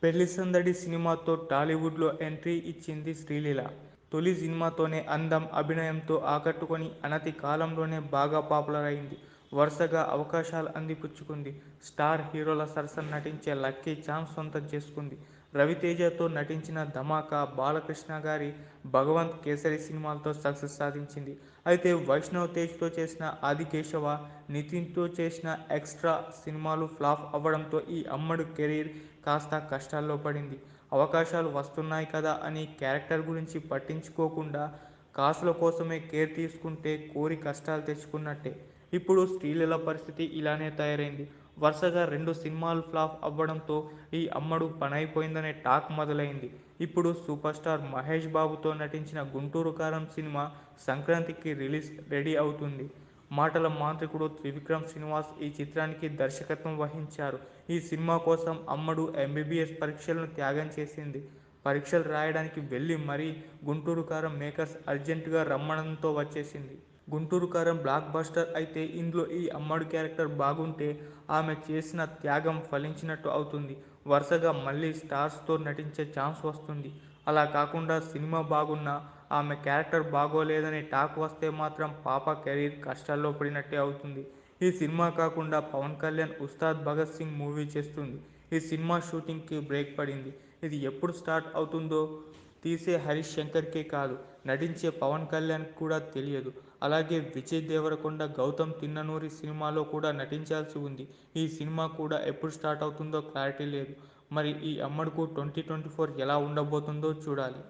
పెళ్లి సందడి సినిమాతో టాలీవుడ్లో ఎంట్రీ ఇచ్చింది శ్రీలీల. తొలి సినిమాతోనే అందం, అభినయంతో ఆకట్టుకొని అనతి కాలంలోనే బాగా పాపులర్ అయింది. వరుసగా అవకాశాలు అందిపుచ్చుకుంది. స్టార్ హీరోల సరసన నటించే లక్కీ ఛాన్స్ సొంతం చేసుకుంది. రవితేజతో నటించిన ధమాకా, బాలకృష్ణ గారి భగవంత్ కేసరి సినిమాలతో సక్సెస్ సాధించింది. అయితే వైష్ణవ్ తేజ్తో చేసిన ఆదికేశవ, నితిన్తో చేసిన ఎక్స్ట్రా సినిమాలు ఫ్లాప్ అవ్వడంతో ఈ అమ్మడు కెరీర్ కాస్త కష్టాల్లో పడింది. అవకాశాలు వస్తున్నాయి కదా అని క్యారెక్టర్ గురించి పట్టించుకోకుండా కాసుల కోసమే కేర్ తీసుకుంటే కోరి కష్టాలు తెచ్చుకున్నట్టే. ఇప్పుడు శ్రీలీల పరిస్థితి ఇలానే తయారైంది. వరుసగా 2 సినిమాలు ఫ్లాప్ అవ్వడంతో ఈ అమ్మడు పనైపోయిందనే టాక్ మొదలైంది. ఇప్పుడు సూపర్ స్టార్ మహేష్ బాబుతో నటించిన గుంటూరు కారం సినిమా సంక్రాంతికి రిలీజ్ రెడీ అవుతుంది. మాటల మాంత్రికుడు త్రివిక్రమ్ శ్రీనివాస్ ఈ చిత్రానికి దర్శకత్వం వహించారు. ఈ సినిమా కోసం అమ్మడు ఎంబీబీఎస్ పరీక్షలను త్యాగం చేసింది. పరీక్షలు రాయడానికి వెళ్లి మరీ గుంటూరు కారం మేకర్స్ అర్జెంటుగా రమ్మనడంతో వచ్చేసింది. గుంటూరు కారం బ్లాక్ బస్టర్ అయితే ఇందులో ఈ అమ్మడు క్యారెక్టర్ బాగుంటే ఆమె చేసిన త్యాగం ఫలించినట్టు అవుతుంది. వరుసగా మళ్లీ స్టార్స్తో నటించే ఛాన్స్ వస్తుంది. అలా కాకుండా సినిమా బాగున్నా ఆమె క్యారెక్టర్ బాగోలేదనే టాక్ వస్తే మాత్రం పాప కెరీర్ కష్టాల్లో పడినట్టే అవుతుంది. ఈ సినిమా కాకుండా పవన్ కళ్యాణ్ ఉస్తాద్ భగత్ సింగ్ మూవీ చేస్తుంది. ఈ సినిమా షూటింగ్కి బ్రేక్ పడింది. ఇది ఎప్పుడు స్టార్ట్ అవుతుందో తీసే హరీష్ శంకర్కే కాదు, నటించే పవన్ కళ్యాణ్కి కూడా తెలియదు. అలాగే విజయ్ దేవరకొండ గౌతమ్ తిన్ననూరి సినిమాలో కూడా నటించాల్సి ఉంది. ఈ సినిమా కూడా ఎప్పుడు స్టార్ట్ అవుతుందో క్లారిటీ లేదు. మరి ఈ అమ్మడుకు 2024 ఎలా ఉండబోతుందో చూడాలి.